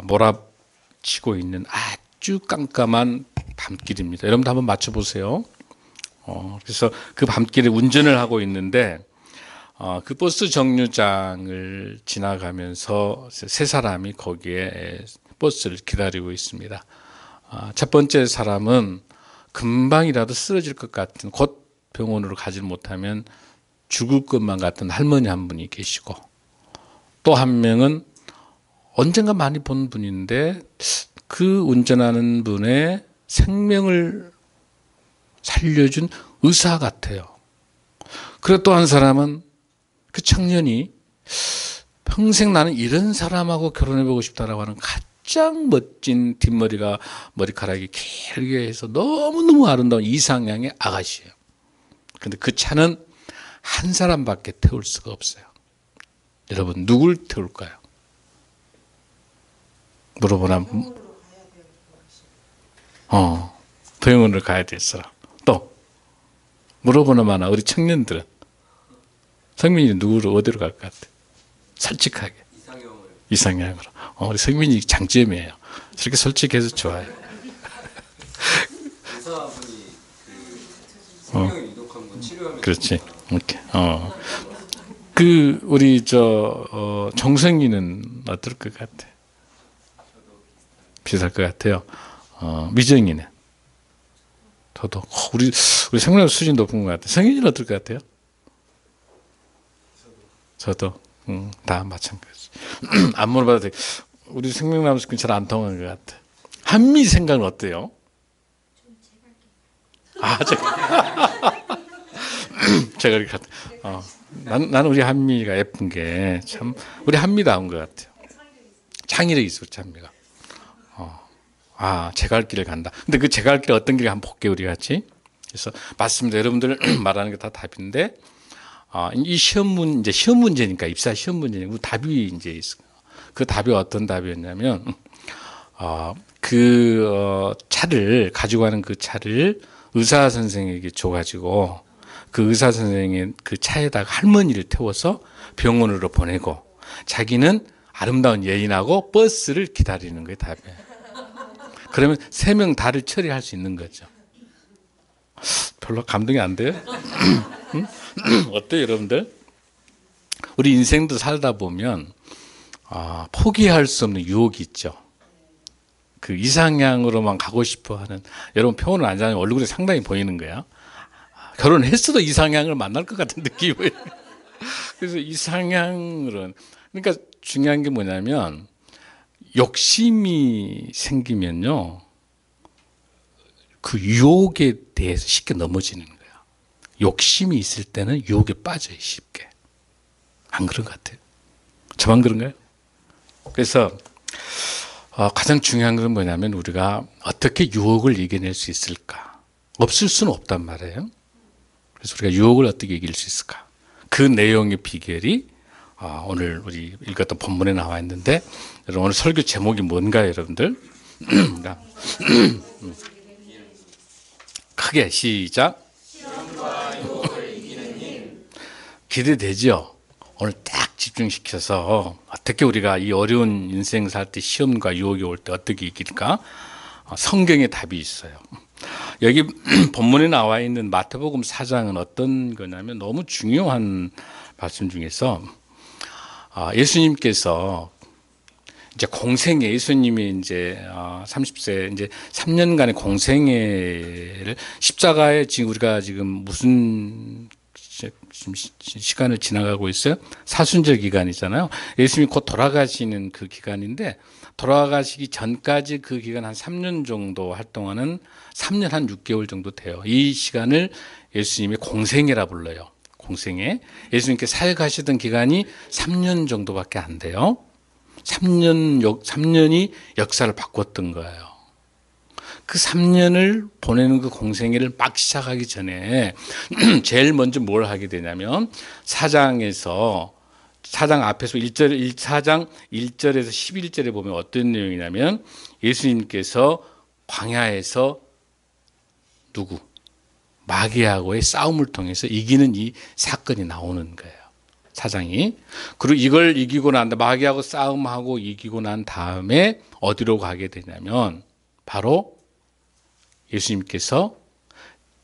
몰아치고 있는 아주 깜깜한 밤길입니다. 여러분도 한번 맞춰보세요. 그래서 그 밤길에 운전을 하고 있는데 그 버스 정류장을 지나가면서 세 사람이 거기에 버스를 기다리고 있습니다. 첫 번째 사람은 금방이라도 쓰러질 것 같은, 곧 병원으로 가지 못하면 죽을 것만 같은 할머니 한 분이 계시고, 또 한 명은 언젠가 많이 본 분인데 그 운전하는 분의 생명을 살려준 의사 같아요. 그리고 또 한 사람은 그 청년이 평생 나는 이런 사람하고 결혼해보고 싶다라고 하는 가장 멋진 뒷머리가, 머리카락이 길게 해서 너무너무 아름다운 이상향의 아가씨예요. 그런데 그 차는 한 사람밖에 태울 수가 없어요. 여러분, 누굴 태울까요? 물어보나? 병원으로 가야 됐어. 또 물어보나 마나 우리 청년들은 성민이 누구를 어디로 갈 것 같아? 솔직하게. 이상형으로. 우리 성민이 장점이에요. 저렇게 솔직해서 좋아요. 의사분이 그 생명이 위독한 분 치료하면서. 그렇지. 이렇게. 우리 정성이는 어떨 것 같아? 비슷할 것 같아요. 미정이는. 저도 우리 생명 수준 높은 것 같아요. 성인이는 어떨 것 같아요? 저도 다 마찬가지. 안 물어봐도 돼. 우리 생명나무 숲은 잘 안 통하는 것 같아. 한미 생각은 어때요? 제가 이렇게 나는 우리 한미가 예쁜 게 참 우리 한미다운 것 같아요. 창의력이 있어, 우리 한미가. 제가 할 길을 간다. 근데 그 제가 할 길 어떤 길 한번 볼게요, 우리 같이. 그래서 맞습니다. 여러분들 말하는 게 다 답인데, 이 시험 문제니까, 입사 시험 문제니까 답이 이제 있어요. 그 답이 어떤 답이었냐면, 차를 가지고 가는 그 차를 의사 선생에게 줘가지고 그 의사 선생의 그 차에다가 할머니를 태워서 병원으로 보내고 자기는 아름다운 여인하고 버스를 기다리는 거예요, 답이에요. 그러면 3명 다를 처리할 수 있는 거죠. 별로 감동이 안 돼요? 어때요, 여러분들? 우리 인생도 살다 보면 포기할 수 없는 유혹이 있죠. 그 이상향으로만 가고 싶어 하는, 여러분 표현을 안 하면 얼굴에 상당히 보이는 거야. 결혼했어도 이상향을 만날 것 같은 느낌이에요. 그래서 이상향으로는, 그러니까 중요한 게 뭐냐면 욕심이 생기면요, 그 유혹에 대해서 쉽게 넘어지는 거야. 욕심이 있을 때는 유혹에 빠져요, 쉽게. 안 그런 것 같아요? 저만 그런가요? 그래서 가장 중요한 건 뭐냐면 우리가 어떻게 유혹을 이겨낼 수 있을까? 없을 수는 없단 말이에요. 그래서 우리가 유혹을 어떻게 이길 수 있을까? 그 내용의 비결이 오늘 우리 읽었던 본문에 나와 있는데, 여러분 오늘 설교 제목이 뭔가요, 여러분들? 크게 시작. 기대되죠? 오늘 딱 집중시켜서 어떻게 우리가 이 어려운 인생 살 때 시험과 유혹이 올 때 어떻게 이길까? 성경에 답이 있어요. 여기 본문에 나와 있는 마태복음 4장은 어떤 거냐면 너무 중요한 말씀 중에서 예수님께서 이제 공생애, 예수님이 이제 30세 이제 3년간의 공생애를 십자가에 지금 우리가 지금 무슨 시간을 지나가고 있어요? 사순절 기간이잖아요. 예수님이 곧 돌아가시는 그 기간인데, 돌아가시기 전까지 그 기간 한 3년 정도 활동하는 3년 한 6개월 정도 돼요. 이 시간을 예수님이 공생애라 불러요. 공생애. 예수님께 사역하시던 기간이 3년 정도밖에 안 돼요. 3년이 역사를 바꿨던 거예요. 그 3년을 보내는 그 공생애를 막 시작하기 전에 제일 먼저 뭘 하게 되냐면 사장 앞에서 4장 1절에서 11절에 보면 어떤 내용이냐면 예수님께서 광야에서 마귀하고의 싸움을 통해서 이기는 이 사건이 나오는 거예요. 사장이. 그리고 이걸 이기고 난 다음에 마귀하고 싸움하고 이기고 난 다음에 어디로 가게 되냐면 바로 예수님께서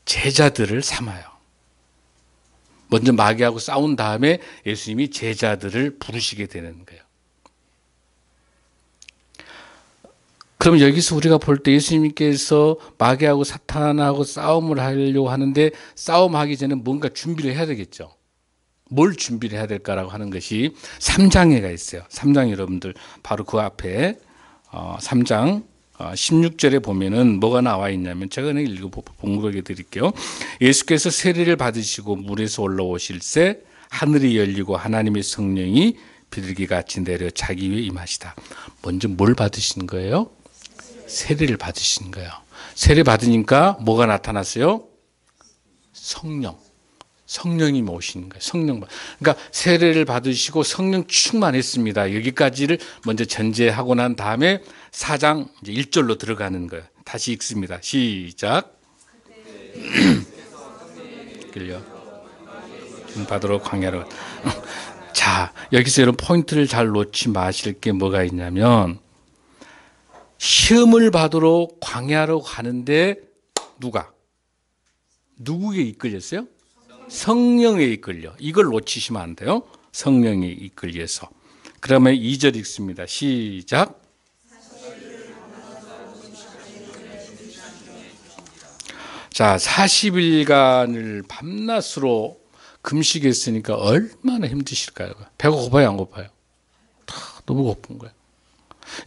제자들을 삼아요. 먼저 마귀하고 싸운 다음에 예수님이 제자들을 부르시게 되는 거예요. 그럼 여기서 우리가 볼 때 예수님께서 마귀하고 사탄하고 싸움을 하려고 하는데 싸움하기 전에 뭔가 준비를 해야 되겠죠. 뭘 준비를 해야 될까라고 하는 것이 3장에가 있어요. 3장 여러분들 바로 그 앞에 3장 16절에 보면은 뭐가 나와 있냐면 제가 그냥 읽어 봉독해 드릴게요. 예수께서 세례를 받으시고 물에서 올라오실새 하늘이 열리고 하나님의 성령이 비둘기같이 내려 자기 위에 임하시다. 먼저 뭘 받으신 거예요? 세례를 받으신 거예요. 세례 받으니까 뭐가 나타났어요? 성령이 오시는 거예요. 그러니까 세례를 받으시고 성령 충만했습니다. 여기까지를 먼저 전제하고 난 다음에 4장 이제 1절로 들어가는 거예요. 다시 읽습니다. 시작. 끌려. 받으러 광야로. 자, 여기서 이런 포인트를 잘 놓지 마실 게 뭐가 있냐면 시험을 받으러 광야로 가는데 누구에게 이끌렸어요? 성령에 이끌려. 이걸 놓치시면 안 돼요. 성령에 이끌려서. 그러면 2절 읽습니다. 시작. 자, 40일간을 밤낮으로 금식했으니까 얼마나 힘드실까요? 배가 고파요, 안 고파요? 너무 고픈 거예요.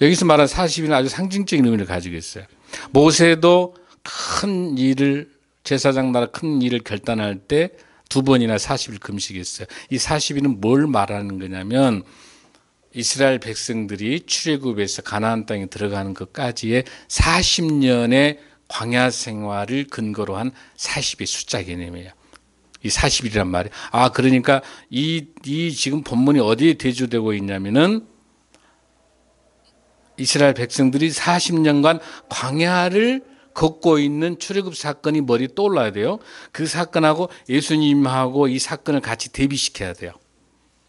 여기서 말한 40일은 아주 상징적인 의미를 가지고 있어요. 모세도 큰 일을, 제사장 나라 큰 일을 결단할 때 2번이나 40일 금식했어요. 이 40일은 뭘 말하는 거냐면 이스라엘 백성들이 출애굽에서 가나안 땅에 들어가는 것까지의 40년의 광야 생활을 근거로 한 40의 숫자 개념이에요. 이 40일이란 말이에요. 그러니까 이 지금 본문이 어디에 대조되고 있냐면은 이스라엘 백성들이 40년간 광야를 걷고 있는 출애굽 사건이 머리에 떠올라야 돼요. 그 사건하고 예수님하고 이 사건을 같이 대비시켜야 돼요.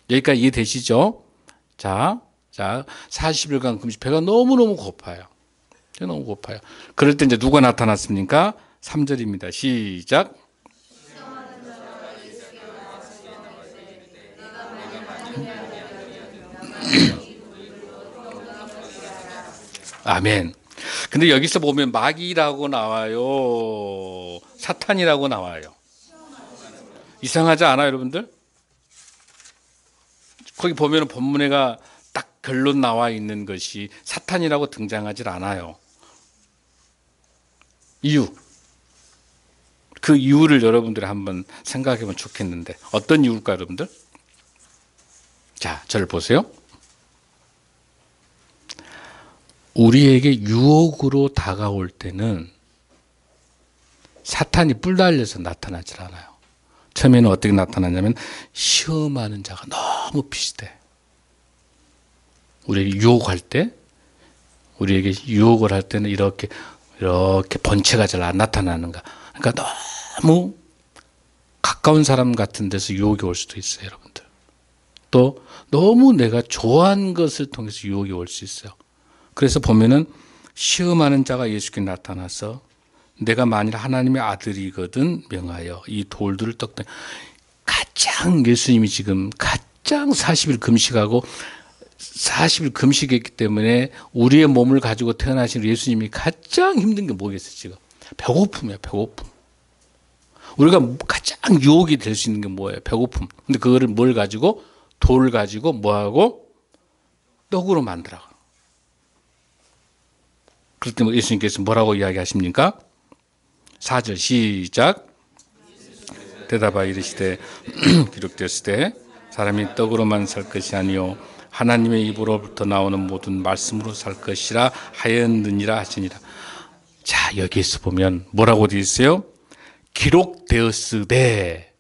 여기까지 이해되시죠? 자, 40일간 금식, 배가 너무너무 고파요. 너무 고파요. 그럴 때 이제 누가 나타났습니까? 3절입니다. 시작. 아멘. 근데 여기서 보면 마귀라고 나와요. 사탄이라고 나와요. 이상하지 않아요, 여러분들? 거기 보면 본문에가 딱 결론 나와 있는 것이 사탄이라고 등장하지 않아요. 그 이유를 여러분들이 한번 생각해 보면 좋겠는데 어떤 이유일까요, 여러분들? 자, 저를 보세요. 우리에게 유혹으로 다가올 때는 사탄이 뿔 달려서 나타나질 않아요. 처음에는 어떻게 나타나냐면 시험하는 자가 너무 비슷해. 우리에게 유혹할 때, 우리에게 유혹을 할 때는 이렇게 본체가 잘 안 나타나는가. 그러니까 너무 가까운 사람 같은 데서 유혹이 올 수도 있어요, 여러분들. 또 너무 내가 좋아하는 것을 통해서 유혹이 올 수 있어요. 그래서 보면은 시험하는 자가 예수께 나타나서 내가 만일 하나님의 아들이거든 명하여 이 돌들을 떡 가장 예수님이 지금 가장 40일 금식하고 40일 금식했기 때문에 우리의 몸을 가지고 태어나신 예수님이 가장 힘든 게 뭐겠어요, 지금? 배고픔이에요, 배고픔. 우리가 가장 유혹이 될 수 있는 게 뭐예요? 배고픔. 근데 그거를 뭘 가지고? 돌을 가지고 뭐하고? 떡으로 만들어가. 그럴 때 예수님께서 뭐라고 이야기하십니까? 4절 시작. 대답하여 이르시되 기록되었으되 사람이 떡으로만 살 것이 아니요 하나님의 입으로부터 나오는 모든 말씀으로 살 것이라 하였느니라 하시니라. 자, 여기에서 보면 뭐라고 되어 있어요? 기록되었으되.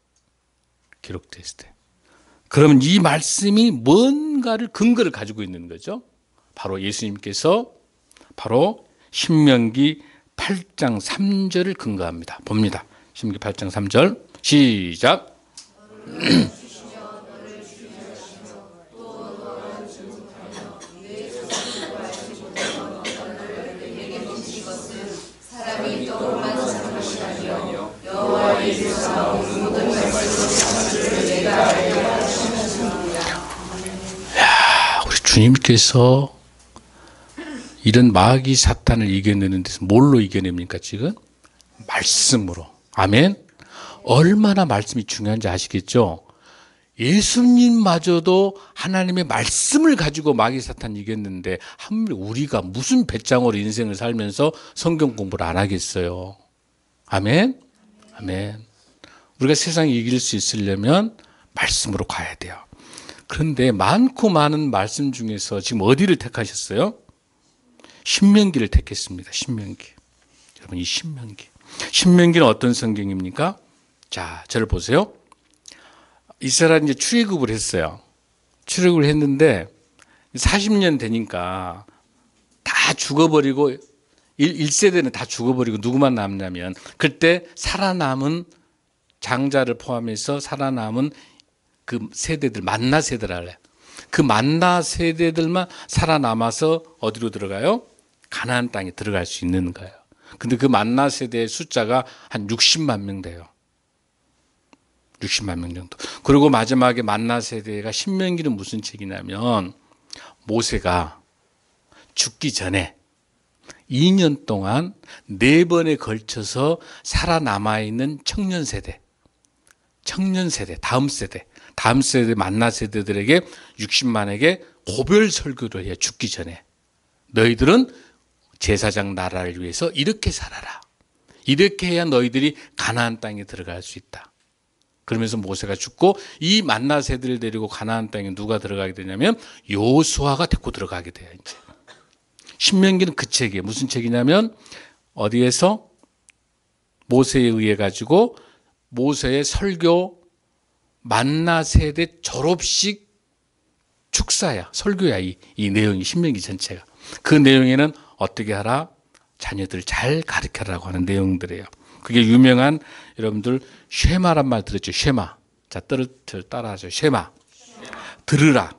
그러면 이 말씀이 뭔가를 근거를 가지고 있는 거죠. 바로 예수님께서 바로 신명기 8장 3절을 근거합니다. 봅니다. 신명기 8장 3절 시작. 우리 주님께서 이런 마귀 사탄을 이겨내는 데서 뭘로 이겨냅니까 지금? 말씀으로. 아멘. 얼마나 말씀이 중요한지 아시겠죠? 예수님마저도 하나님의 말씀을 가지고 마귀 사탄 이겼는데 우리가 무슨 배짱으로 인생을 살면서 성경 공부를 안 하겠어요? 아멘. 아멘. 우리가 세상에 이길 수 있으려면 말씀으로 가야 돼요. 그런데 많고 많은 말씀 중에서 지금 어디를 택하셨어요? 신명기를 택했습니다. 신명기. 여러분, 이 신명기. 신명기는 어떤 성경입니까? 자, 저를 보세요. 이스라엘이 이제 출애굽을 했어요. 출애굽을 했는데 40년 되니까 다 죽어버리고 1세대는 다 죽어버리고 누구만 남냐면 그때 살아남은 장자를 포함해서 살아남은 그 세대들, 만나 세대를 할래요. 그 만나 세대들만 살아남아서 어디로 들어가요? 가나안 땅에 들어갈 수 있는 거예요. 근데 그 만나 세대의 숫자가 한 60만 명 돼요. 60만 명 정도. 그리고 마지막에 만나 세대가 신명기는 무슨 책이냐면 모세가 죽기 전에 2년 동안 4번에 걸쳐서 살아남아 있는 청년 세대, 다음 세대 만나 세대들에게 60만에게 고별 설교를 해요. 죽기 전에. 너희들은 제사장 나라를 위해서 이렇게 살아라. 이렇게 해야 너희들이 가나안 땅에 들어갈 수 있다. 그러면서 모세가 죽고 이 만나 세대를 데리고 가나안 땅에 누가 들어가게 되냐면 여호수아가 데리고 들어가게 돼요. 이제. 신명기는 그 책이에요. 무슨 책이냐면 어디에서 모세에 의해 가지고 모세의 설교 만나 세대 졸업식 축사야, 설교야. 이 내용이 신명기 전체가. 그 내용에는 어떻게 하라? 자녀들 잘 가르쳐라고 하는 내용들이에요. 그게 유명한 여러분들 쉐마란 말 들었죠? 쉐마. 자, 따라하죠. 쉐마. 들으라.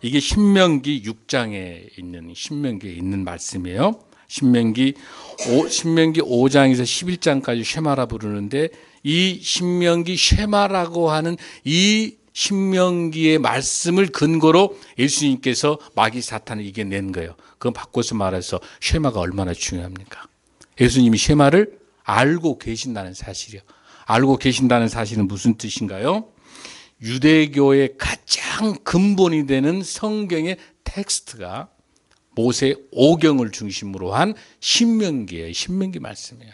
이게 신명기 6장에 있는 신명기에 있는 말씀이에요. 신명기 5장에서 11장까지 쉐마라 부르는데 이 신명기 쉐마라고 하는 이 신명기의 말씀을 근거로 예수님께서 마귀 사탄을 이겨낸 거예요. 그건 바꿔서 말해서 쉐마가 얼마나 중요합니까? 예수님이 쉐마를 알고 계신다는 사실이요. 알고 계신다는 사실은 무슨 뜻인가요? 유대교의 가장 근본이 되는 성경의 텍스트가 모세 오경을 중심으로 한 신명기예요. 신명기 말씀이에요.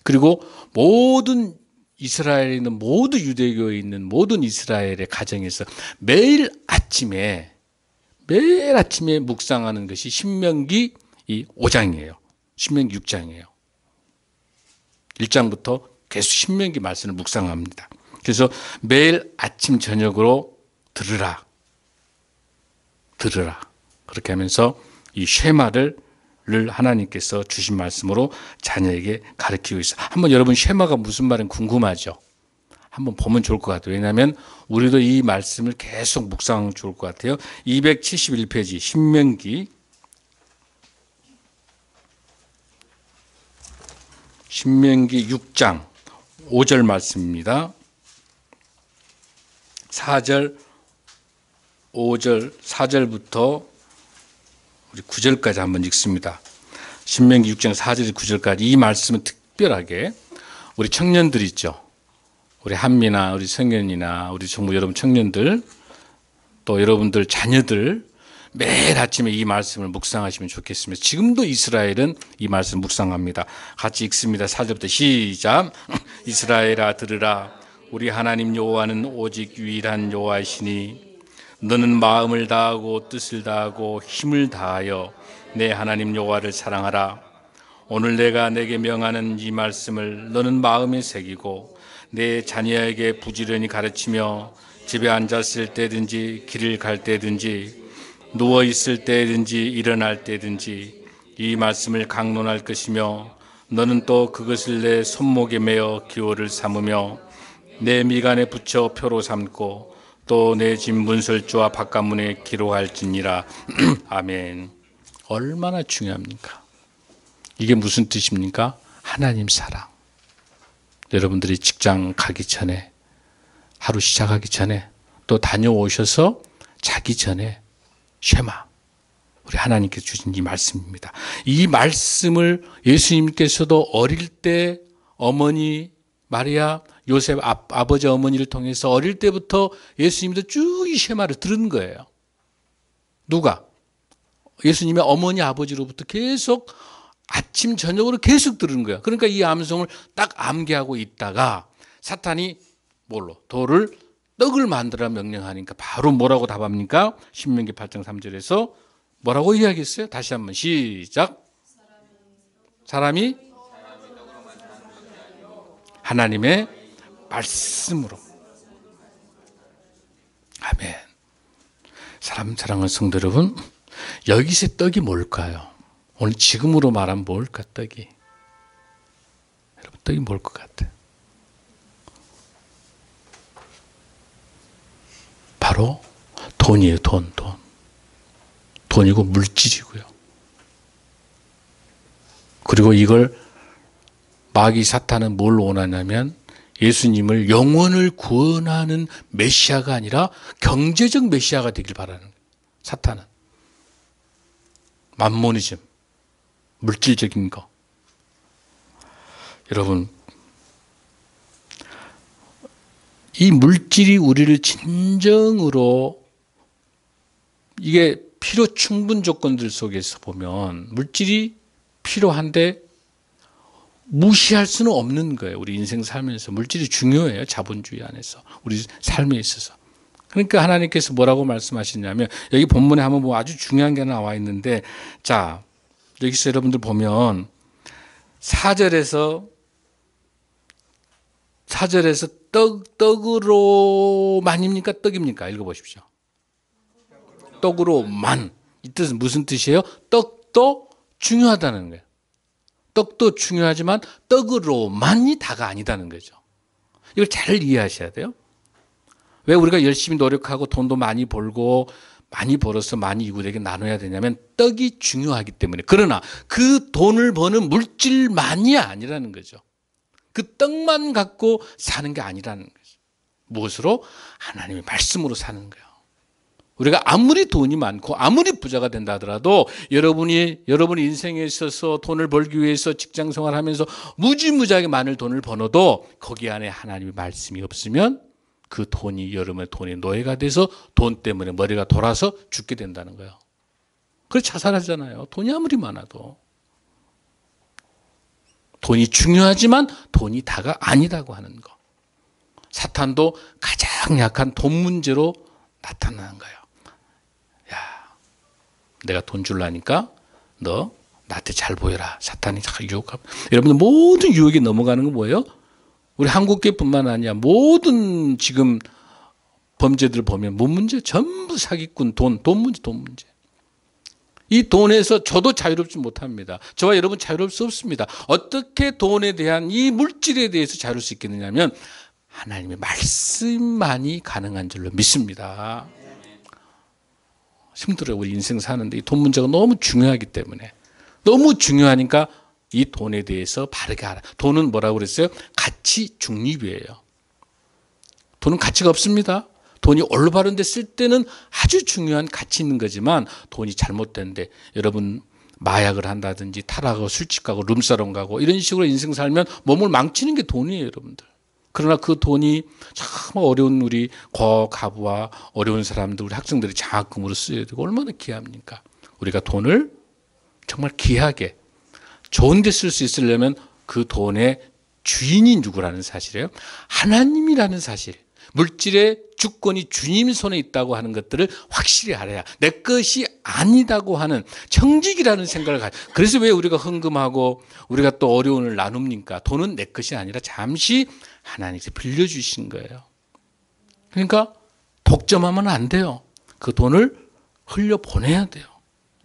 그리고 모든 이스라엘에 있는 모든 유대교에 있는 모든 이스라엘의 가정에서 매일 아침에 묵상하는 것이 신명기 5장이에요. 신명기 6장이에요. 1장부터 계속 신명기 말씀을 묵상합니다. 그래서 매일 아침 저녁으로 들으라. 그렇게 하면서 이 쉐마를 하나님께서 주신 말씀으로 자녀에게 가르치고 있어요. 한번 여러분 쉐마가 무슨 말인지 궁금하죠? 한번 보면 좋을 것 같아요. 왜냐하면 우리도 이 말씀을 계속 묵상하면 좋을 것 같아요. 271페이지 신명기 6장 5절 말씀입니다. 4절부터 우리 9절까지 한번 읽습니다. 신명기 6장 4절 9절까지 이 말씀은 특별하게 우리 청년들 있죠. 우리 한미나 우리 성현이나 우리 정부 여러분 청년들 또 여러분들 자녀들 매일 아침에 이 말씀을 묵상하시면 좋겠습니다. 지금도 이스라엘은 이 말씀 묵상합니다. 같이 읽습니다. 4절부터 시작. 이스라엘아 들으라. 우리 하나님 여호와는 오직 유일한 여호와이시니 너는 마음을 다하고 뜻을 다하고 힘을 다하여 내 하나님 여호와를 사랑하라. 오늘 내가 내게 명하는 이 말씀을 너는 마음에 새기고 내 자녀에게 부지런히 가르치며 집에 앉았을 때든지 길을 갈 때든지 누워 있을 때든지 일어날 때든지 이 말씀을 강론할 것이며 너는 또 그것을 내 손목에 매어 기호를 삼으며 내 미간에 붙여 표로 삼고 또 내 집 문설주와 바깥문에 기록할지니라. 아멘. 얼마나 중요합니까? 이게 무슨 뜻입니까? 하나님 사랑. 여러분들이 직장 가기 전에, 하루 시작하기 전에, 또 다녀오셔서 자기 전에 쉐마, 우리 하나님께서 주신 이 말씀입니다. 이 말씀을 예수님께서도 어릴 때 어머니 마리아, 요셉 아버지 어머니를 통해서 어릴 때부터 예수님도 쭉 이 쉐마를 들은 거예요. 누가? 예수님의 어머니 아버지로부터 계속 아침 저녁으로 계속 들은 거야. 그러니까 이 암송을 딱 암기하고 있다가 사탄이 뭘로? 떡을 만들어 명령하니까 바로 뭐라고 답합니까? 신명기 8장 3절에서 뭐라고 이야기했어요? 다시 한번 시작. 사람이 하나님의 말씀으로. 아멘. 사랑하는 성도 여러분, 여기서 떡이 뭘까요? 오늘 지금으로 말하면 뭘까, 떡이? 여러분, 떡이 뭘 것 같아요? 바로 돈이에요, 돈. 돈이고 물질이고요. 그리고 이걸 마귀 사탄은 뭘 원하냐면 예수님을 영혼을 구원하는 메시아가 아니라 경제적 메시아가 되길 바라는 거예요. 사탄은. 맘모니즘, 물질적인 거. 여러분, 이 물질이 우리를 진정으로, 이게 필요 충분 조건들 속에서 보면 물질이 필요한데 무시할 수는 없는 거예요. 우리 인생 살면서 물질이 중요해요. 자본주의 안에서 우리 삶에 있어서. 그러니까 하나님께서 뭐라고 말씀하시냐면, 여기 본문에 한번 뭐 아주 중요한 게 나와 있는데, 자, 여기서 여러분들 보면 4절에서 떡으로만입니까? 떡입니까? 읽어보십시오. 떡으로만. 이 뜻은 무슨 뜻이에요? 떡도 중요하다는 거예요. 떡도 중요하지만 떡으로만이 다가 아니다는 거죠. 이걸 잘 이해하셔야 돼요. 왜 우리가 열심히 노력하고 돈도 많이 벌고 많이 벌어서 많이 이웃에게 나눠야 되냐면 떡이 중요하기 때문에. 그러나 그 돈을 버는 물질만이 아니라는 거죠. 그 떡만 갖고 사는 게 아니라는 거죠. 무엇으로? 하나님의 말씀으로 사는 거예요. 우리가 아무리 돈이 많고 아무리 부자가 된다 하더라도 여러분이 인생에 있어서 돈을 벌기 위해서 직장 생활하면서 무지무지하게 많은 돈을 버너도 거기 안에 하나님의 말씀이 없으면 그 돈이 여러분의 돈의 노예가 돼서 돈 때문에 머리가 돌아서 죽게 된다는 거예요. 그래서 자살하잖아요. 돈이 아무리 많아도. 돈이 중요하지만 돈이 다가 아니라고 하는 거. 사탄도 가장 약한 돈 문제로 나타나는 거예요. 야, 내가 돈 줄라니까 너 나한테 잘 보여라. 사탄이 자꾸 유혹하고. 여러분들 모든 유혹에 넘어가는 건 뭐예요? 우리 한국계뿐만 아니라 모든 지금 범죄들 보면 뭔 문제? 전부 사기꾼, 돈 문제. 이 돈에서 저도 자유롭지 못합니다. 저와 여러분 자유로울 수 없습니다. 어떻게 돈에 대한 이 물질에 대해서 자유로울 수 있겠느냐 하면 하나님의 말씀만이 가능한 줄로 믿습니다. 힘들어요. 우리 인생 사는데 이 돈 문제가 너무 중요하기 때문에. 너무 중요하니까 이 돈에 대해서 바르게 알아. 돈은 뭐라고 그랬어요? 가치 중립이에요. 돈은 가치가 없습니다. 돈이 올바른 데 쓸 때는 아주 중요한 가치 있는 거지만 돈이 잘못된데 여러분 마약을 한다든지 타락하고 술집 가고 룸사롱 가고 이런 식으로 인생 살면 몸을 망치는 게 돈이에요, 여러분들. 그러나 그 돈이 참 어려운 우리 고가부와 어려운 사람들, 우리 학생들이 장학금으로 쓰여야 되고 얼마나 귀합니까? 우리가 돈을 정말 귀하게 좋은 데 쓸 수 있으려면 그 돈의 주인이 누구라는 사실이에요. 하나님이라는 사실. 물질의 주권이 주님 손에 있다고 하는 것들을 확실히 알아야 내 것이 아니다고 하는 청직이라는 생각을 가져. 그래서 왜 우리가 헌금하고 우리가 또 어려움을 나눕니까? 돈은 내 것이 아니라 잠시 하나님께서 빌려주신 거예요. 그러니까 독점하면 안 돼요. 그 돈을 흘려보내야 돼요.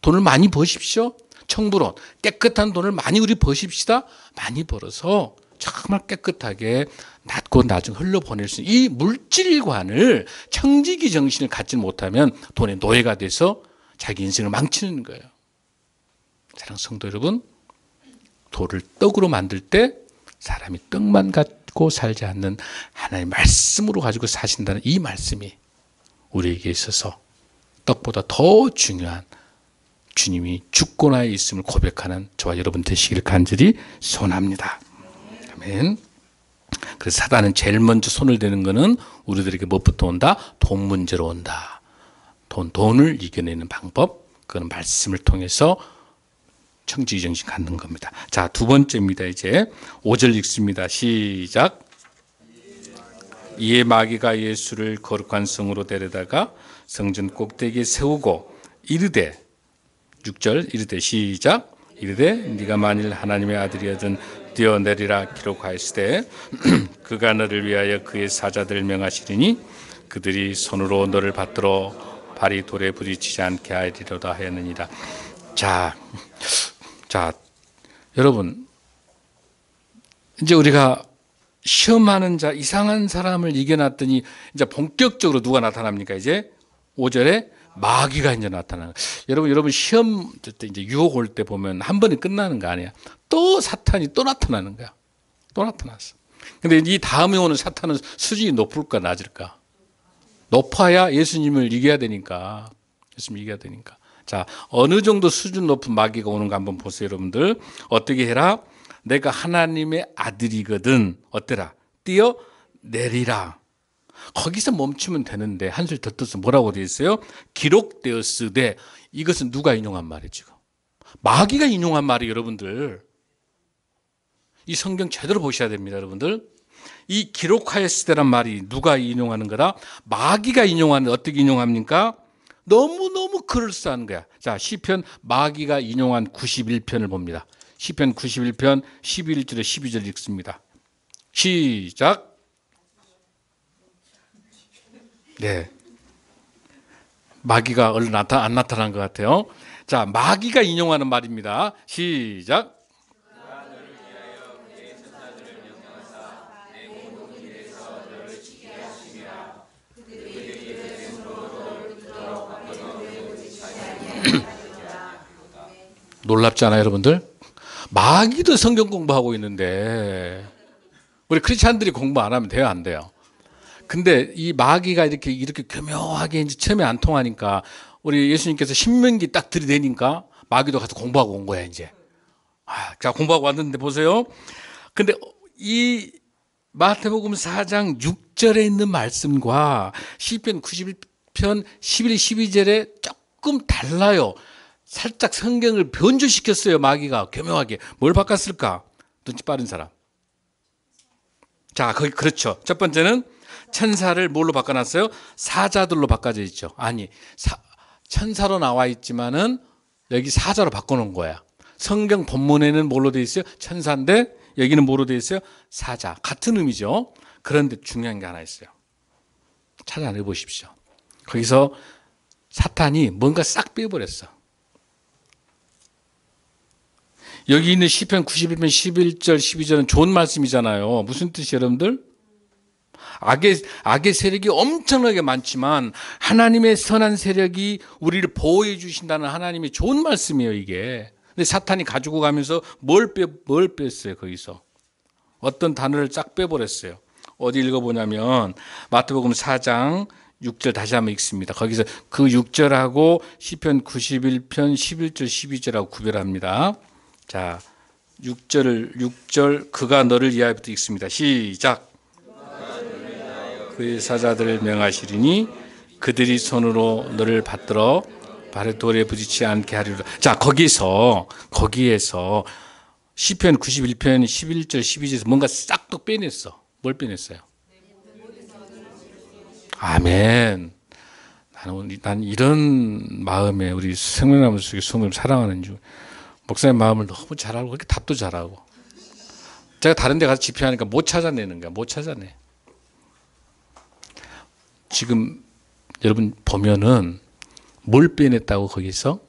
돈을 많이 버십시오. 청부론 깨끗한 돈을 많이 우리 버십시다. 많이 벌어서 정말 깨끗하게 낮고 낮은 흘려보낼 수 있는 이 물질관을 청지기 정신을 갖지 못하면 돈의 노예가 돼서 자기 인생을 망치는 거예요. 사랑하는 성도 여러분, 돌을 떡으로 만들 때 사람이 떡만 믿고 살지 않는 하나님의 말씀으로 가지고 사신다는 이 말씀이 우리에게 있어서 떡보다 더 중요한 주님이 주권하에 있음을 고백하는 저와 여러분 되시기를 간절히 소원합니다. 아멘. 그래서 사단은 제일 먼저 손을 대는 것은 우리들에게 무엇부터 온다? 돈 문제로 온다. 돈을 이겨내는 방법, 그건 말씀을 통해서 청지기정신 갖는 겁니다. 자, 두 번째입니다. 이제 5절 읽습니다. 시작. 이에 마귀가 예수를 거룩한 성으로 데려다가 성전 꼭대기에 세우고 이르되 6절 이르되 시작. 이르되 네가 만일 하나님의 아들이거든 뛰어내리라 기록하였으되 그가 너를 위하여 그의 사자들을 명하시리니 그들이 손으로 너를 받들어 발이 돌에 부딪히지 않게 하리로다 하였느니라. 자, 여러분, 이제 우리가 시험하는 자, 이상한 사람을 이겨놨더니 이제 본격적으로 누가 나타납니까? 이제 5절에 마귀가 이제 나타나는 거예요. 여러분 시험 때 이제 유혹 올 때 보면 한 번에 끝나는 거 아니야. 또 사탄이 또 나타나는 거야. 또 나타났어. 근데 이 다음에 오는 사탄은 수준이 높을까 낮을까? 높아야 예수님을 이겨야 되니까. 예수님 이겨야 되니까. 자, 어느 정도 수준 높은 마귀가 오는 거 한번 보세요, 여러분들. 어떻게 해라? 내가 하나님의 아들이거든. 어때라? 뛰어내리라. 거기서 멈추면 되는데 한술 더 떠서 뭐라고 되어 있어요? 기록되었으되. 이것은 누가 인용한 말이에요, 지금? 마귀가 인용한 말이에요, 여러분들. 이 성경 제대로 보셔야 됩니다, 여러분들. 이 기록하였으되란 말이 누가 인용하는 거다? 마귀가 인용하는, 어떻게 인용합니까? 너무너무 그럴싸한 거야. 자, 시편 마귀가 인용한 91편을 봅니다. 시편 91편 11절에 12절 읽습니다. 시작. 네. 마귀가 얼른 안 나타난 것 같아요. 자, 마귀가 인용하는 말입니다. 시작. 놀랍지 않아요, 여러분들? 마귀도 성경 공부하고 있는데 우리 크리스찬들이 공부 안 하면 돼요, 안 돼요? 근데 이 마귀가 이렇게 교묘하게 이제 처음에 안 통하니까 우리 예수님께서 신명기 딱 들이대니까 마귀도 가서 공부하고 온 거야, 이제. 자, 공부하고 왔는데 보세요. 근데 이 마태복음 4장 6절에 있는 말씀과 시편 91편 11, 12절에 조금 달라요. 살짝 성경을 변주시켰어요, 마귀가. 교묘하게. 뭘 바꿨을까? 눈치 빠른 사람. 자, 거기 그렇죠. 첫 번째는 천사를 뭘로 바꿔놨어요? 사자들로 바꿔져 있죠. 아니, 천사로 나와 있지만은 여기 사자로 바꿔놓은 거야. 성경 본문에는 뭘로 돼 있어요? 천사인데 여기는 뭐로 돼 있어요? 사자. 같은 의미죠. 그런데 중요한 게 하나 있어요. 찾아내 보십시오. 거기서 사탄이 뭔가 싹 빼버렸어. 여기 있는 시편 91편 11절 12절은 좋은 말씀이잖아요. 무슨 뜻이에요, 여러분들? 악의 세력이 엄청나게 많지만 하나님의 선한 세력이 우리를 보호해 주신다는 하나님의 좋은 말씀이에요, 이게. 근데 사탄이 가지고 가면서 뭘 뺐어요, 거기서? 어떤 단어를 쫙 빼버렸어요. 어디 읽어보냐면 마태복음 4장 6절 다시 한번 읽습니다. 거기서 그 6절하고 시편 91편 11절 12절하고 구별합니다. 자, 6절 그가 너를 위하여부터 읽습니다. 시작. 그의 사자들을 명하시리니 그들이 손으로 너를 받들어 발에 돌에 부딪히지 않게 하리로다. 자, 거기에서 시편 91편 11절 12절에서 뭔가 싹 또 빼냈어. 뭘 빼냈어요? 아멘. 난 이런 마음에 우리 생명나무 속에 성도님 사랑하는 중 목사님 마음을 너무 잘 알고 그렇게 답도 잘하고 제가 다른 데 가서 집회하니까 못 찾아내는 거야. 못 찾아내. 지금 여러분 보면은 뭘 빼냈다고 거기서?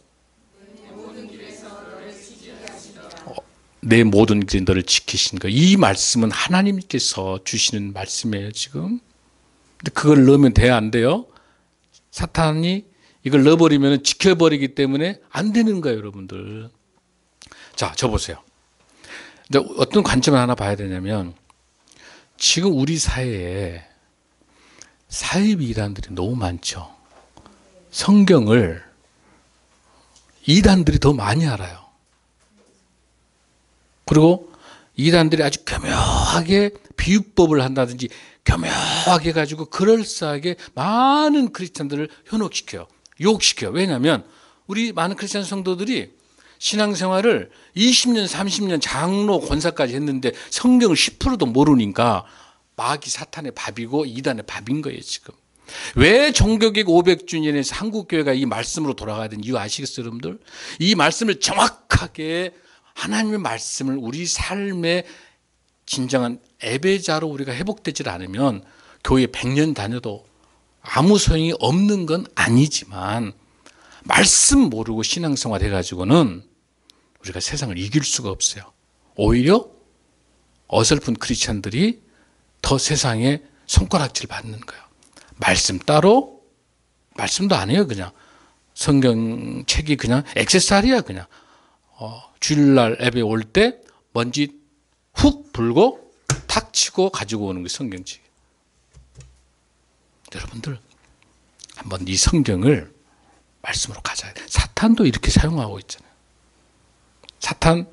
내 모든 길에 너를 지키신 거. 이 말씀은 하나님께서 주시는 말씀이에요, 지금. 근데 그걸 넣으면 돼요, 안 돼요? 사탄이 이걸 넣어버리면 지켜버리기 때문에 안 되는 거예요, 여러분들. 자, 저 보세요. 근데 어떤 관점을 하나 봐야 되냐면 지금 우리 사회에 사이비 이단들이 너무 많죠. 성경을 이단들이 더 많이 알아요. 그리고 이단들이 아주 교묘하게 비유법을 한다든지 교묘하게 가지고 그럴싸하게 많은 크리스찬들을 현혹시켜요. 유혹시켜요. 왜냐하면 우리 많은 크리스찬 성도들이 신앙생활을 20년, 30년 장로, 권사까지 했는데 성경을 10%도 모르니까 마귀 사탄의 밥이고 이단의 밥인 거예요, 지금. 왜 종교개혁 500주년에서 한국교회가 이 말씀으로 돌아가야 되는 이유 아시겠어요, 여러분들? 이 말씀을 정확하게 하나님의 말씀을 우리 삶의 진정한 예배자로 우리가 회복되질 않으면 교회 100년 다녀도 아무 소용이 없는 건 아니지만 말씀 모르고 신앙생활 해가지고는 우리가 세상을 이길 수가 없어요. 오히려 어설픈 크리스찬들이 더 세상에 손가락질 받는 거예요. 말씀 따로 말씀도 안 해요. 그냥 성경책이 그냥 액세서리야. 그냥 주일날 예배 올 때 먼지 훅 불고 탁 치고 가지고 오는 게 성경책. 여러분들 한번 이 성경을 말씀으로 가져야 돼. 사탄도 이렇게 사용하고 있잖아요. 사탄,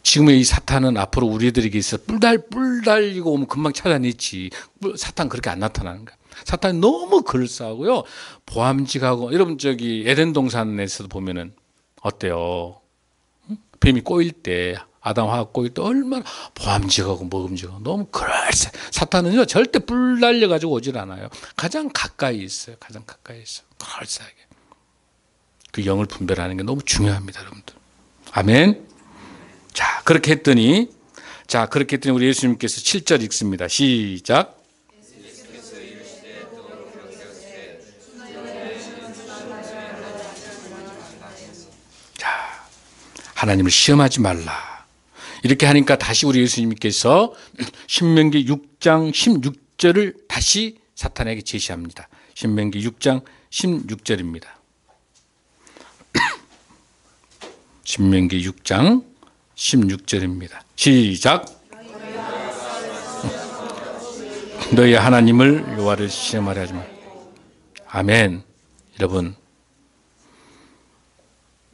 지금의 이 사탄은 앞으로 우리들에게 있어 뿔 달리고 오면 금방 찾아내지. 사탄 그렇게 안 나타나는 거야. 사탄이 너무 그럴싸하고요. 보암직하고, 여러분 저기 에덴 동산에서도 보면은 어때요? 뱀이 꼬일 때, 아담 하와 꼬일 때 얼마나 보암직하고 먹음직하고 너무 그럴싸해. 사탄은요 절대 뿔 달려가지고 오질 않아요. 가장 가까이 있어요. 가장 가까이 있어요. 그럴싸하게. 그 영을 분별하는 게 너무 중요합니다, 여러분들. 아멘. 자, 그렇게 했더니 우리 예수님께서 7절 읽습니다. 시작. 자, 하나님을 시험하지 말라. 이렇게 하니까 다시 우리 예수님께서 신명기 6장 16절을 다시 사탄에게 제시합니다. 신명기 6장 16절입니다. 신명기 6장 16절입니다. 시작. 너희 하나님을 여호와를 시험하려 하지 마. 아멘. 여러분,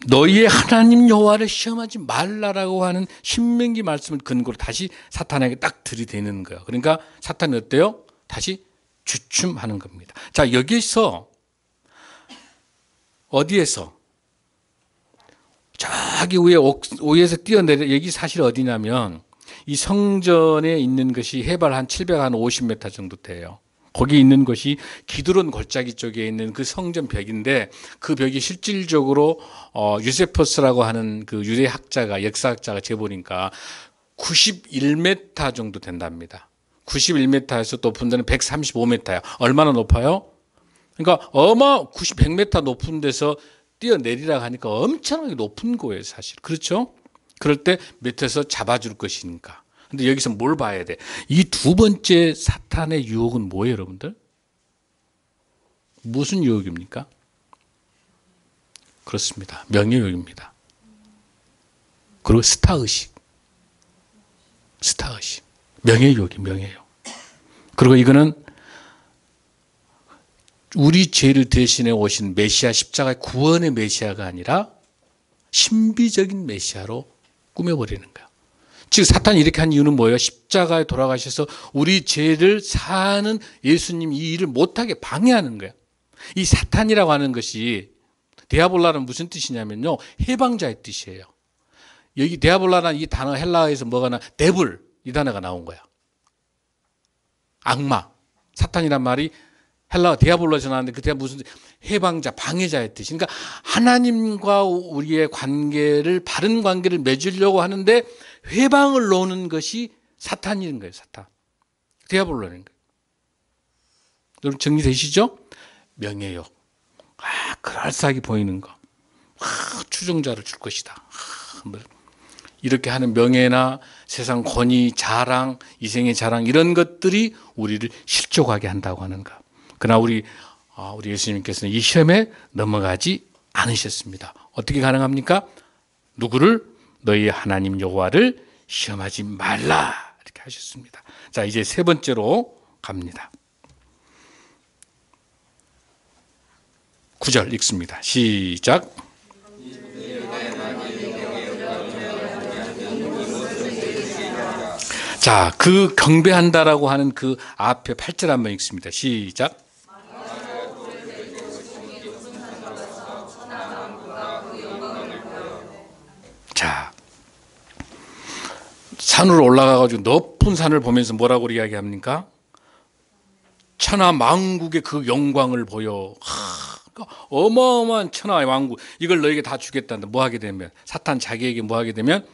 너희의 하나님 여호와를 시험하지 말라라고 하는 신명기 말씀을 근거로 다시 사탄에게 딱 들이대는 거예요. 그러니까 사탄이 어때요? 다시 주춤하는 겁니다. 자, 여기서 어디에서? 저기 위에서 뛰어내려, 여기 사실 어디냐면 이 성전에 있는 것이 해발 한 750m 정도 돼요. 거기 있는 것이 기드론 골짜기 쪽에 있는 그 성전 벽인데, 그 벽이 실질적으로 유세포스라고 하는 그 유대학자가, 역사학자가 재보니까 91m 정도 된답니다. 91m에서 높은 데는 135m야. 얼마나 높아요? 그러니까 100m 높은 데서 뛰어내리라고 하니까 엄청나게 높은 거예요, 사실. 그렇죠? 그럴 때 밑에서 잡아줄 것이니까. 근데 여기서 뭘 봐야 돼? 이 두 번째 사탄의 유혹은 뭐예요, 여러분들? 무슨 유혹입니까? 그렇습니다. 명예욕입니다. 그리고 스타의식. 명예욕이 명예욕. 그리고 이거는 우리 죄를 대신해 오신 메시아, 십자가의 구원의 메시아가 아니라 신비적인 메시아로 꾸며버리는 거예요. 즉 사탄이 이렇게 한 이유는 뭐예요? 십자가에 돌아가셔서 우리 죄를 사는 예수님 이 일을 못하게 방해하는 거예요. 이 사탄이라고 하는 것이, 디아볼라는 무슨 뜻이냐면요, 해방자의 뜻이에요. 여기 디아볼라는 이 단어 헬라어에서 뭐가 나? 데블, 이 단어가 나온 거야. 악마. 사탄이란 말이 헬라어 디아볼로에서 나왔는데 그때 무슨 해방자, 방해자의 뜻이. 그러니까 하나님과 우리의 관계를, 바른 관계를 맺으려고 하는데 회방을 놓는 것이 사탄인 거예요. 사탄. 디아볼로인 거예요. 여러분 정리되시죠? 명예욕. 그럴싸하게 보이는 거. 추종자를 줄 것이다. 이렇게 하는 명예나 세상 권위, 자랑, 이생의 자랑, 이런 것들이 우리를 실족하게 한다고 하는 거. 그러나 우리 예수님께서는 이 시험에 넘어가지 않으셨습니다. 어떻게 가능합니까? 누구를? 너희 하나님 여호와를 시험하지 말라. 이렇게 하셨습니다. 자, 이제 세 번째로 갑니다. 9절 읽습니다. 시작. 자, 그 경배한다라고 하는 그 앞에 8절 한번 읽습니다. 시작. 자, 산으로 올라가가지고 높은 산을 보면서 뭐라고 이야기합니까? 천하 만국의 그 영광을 보여. 어마어마한 천하의 왕국, 이걸 너에게 다 주겠다는데 뭐 하게 되면, 사탄 자기에게 뭐 하게 되면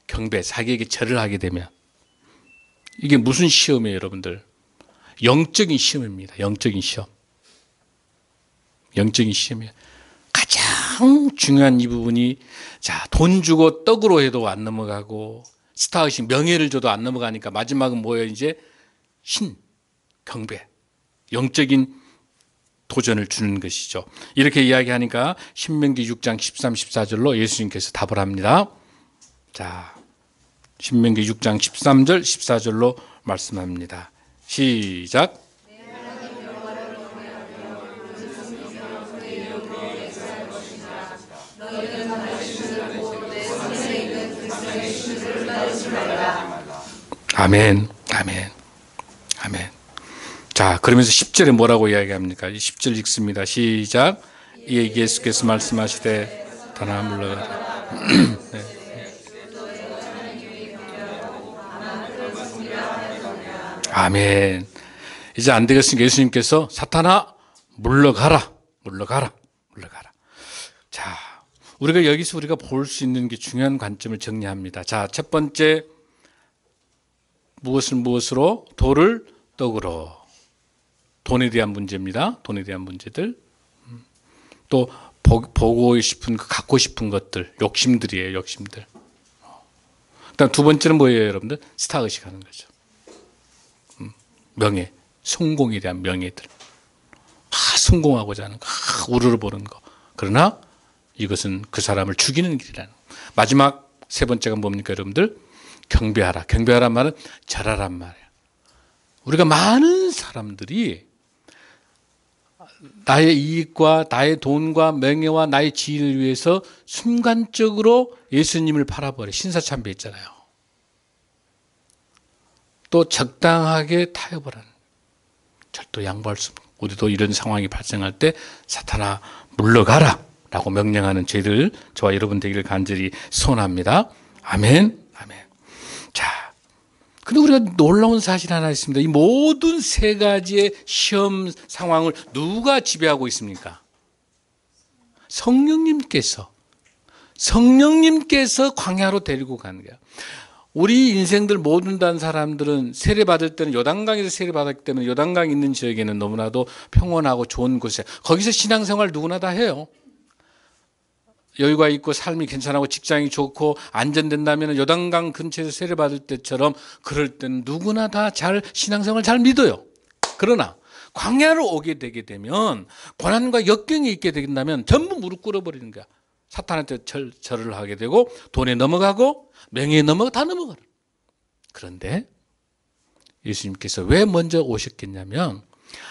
경배, 자기에게 절을 하게 되면, 이게 무슨 시험이에요, 여러분들? 영적인 시험입니다. 영적인 시험. 영적인 시험이에요. 가장 중요한 이 부분이, 자, 돈 주고 떡으로 해도 안 넘어가고, 스타의식 명예를 줘도 안 넘어가니까 마지막은 뭐예요? 이제 신, 경배, 영적인 도전을 주는 것이죠. 이렇게 이야기하니까 신명기 6장 13, 14절로 예수님께서 답을 합니다. 자, 신명기 6장 13절, 14절로 말씀합니다. 시작. 아멘, 아멘, 아멘. 자, 그러면서 10절에 뭐라고 이야기합니까? 10절 읽습니다. 시작. 이에 예수께서 말씀하시되 다나 물러가라. 네. 아멘. 이제 안 되겠으니까 예수님께서 사탄아 물러가라, 물러가라, 물러가라. 자, 우리가 여기서 우리가 볼 수 있는 게 중요한 관점을 정리합니다. 자, 첫 번째, 무엇을 무엇으로? 돌을 떡으로. 돈에 대한 문제입니다. 돈에 대한 문제들. 또 보고 싶은, 갖고 싶은 것들, 욕심들이에요, 욕심들. 그다음 두 번째는 뭐예요, 여러분들? 스타 의식하는 거죠. 명예, 성공에 대한 명예들. 성공하고자 하는 거, 우르르 보는 거. 그러나 이것은 그 사람을 죽이는 길이라는 거. 마지막 세 번째가 뭡니까, 여러분들? 경배하라. 경배하란 말은 절하란 말이에요. 우리가 많은 사람들이 나의 이익과 나의 돈과 명예와 나의 지위를 위해서 순간적으로 예수님을 팔아버려. 신사참배 있잖아요. 또 적당하게 타협을 하는, 절도 양보할 수 없는, 우리도 이런 상황이 발생할 때 사탄아 물러가라 라고 명령하는 죄를 저와 여러분 되기를 간절히 소원합니다. 아멘, 아멘. 자, 근데 우리가 놀라운 사실 하나 있습니다. 이 모든 세 가지의 시험 상황을 누가 지배하고 있습니까? 성령님께서 광야로 데리고 가는 거야. 우리 인생들 모든 단 사람들은 세례받을 때는 요단강에서 세례받았기 때문에 요단강 있는 지역에는 너무나도 평온하고 좋은 곳이에요. 거기서 신앙생활 누구나 다 해요. 여유가 있고 삶이 괜찮고 직장이 좋고 안전된다면 요단강 근처에서 세례받을 때처럼 그럴 때는 누구나 다 잘 신앙생활 잘 믿어요. 그러나 광야로 오게 되게 되면 고난과 역경이 있게 된다면 전부 무릎 꿇어버리는 거야. 사탄한테 절을 하게 되고 돈에 넘어가고 명예에 넘어가 다 넘어가라. 그런데 예수님께서 왜 먼저 오셨겠냐면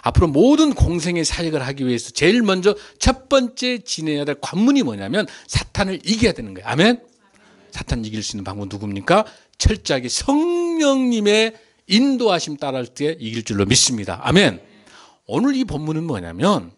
앞으로 모든 공생의 사역을 하기 위해서 제일 먼저 첫 번째 지내야 될 관문이 뭐냐면 사탄을 이겨야 되는 거예요. 아멘. 사탄 이길 수 있는 방법은 누굽니까? 철저하게 성령님의 인도하심 따를 때 이길 줄로 믿습니다. 아멘. 오늘 이 본문은 뭐냐면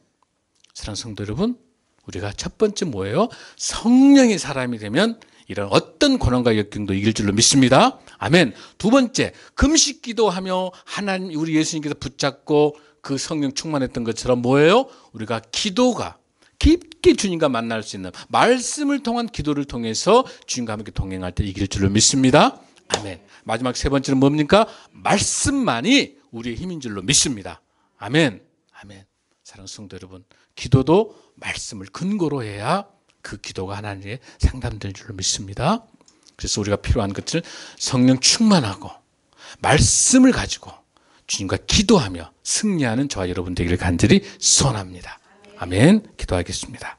사랑하는 성도 여러분, 우리가 첫 번째 뭐예요? 성령의 사람이 되면 이런 어떤 고난과 역경도 이길 줄로 믿습니다. 아멘. 두 번째, 금식 기도하며 하나님, 우리 예수님께서 붙잡고 그 성령 충만했던 것처럼 뭐예요? 우리가 기도가 깊게 주님과 만날 수 있는 말씀을 통한 기도를 통해서 주님과 함께 동행할 때 이길 줄로 믿습니다. 아멘. 마지막 세 번째는 뭡니까? 말씀만이 우리의 힘인 줄로 믿습니다. 아멘. 아멘. 사랑하는 성도 여러분, 기도도 말씀을 근거로 해야 그 기도가 하나님의 상담될 줄로 믿습니다. 그래서 우리가 필요한 것을 성령 충만하고 말씀을 가지고 주님과 기도하며 승리하는 저와 여러분 되기를 간절히 소원합니다. 아멘. 기도하겠습니다.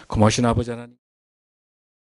고마우신 아버지 하나님.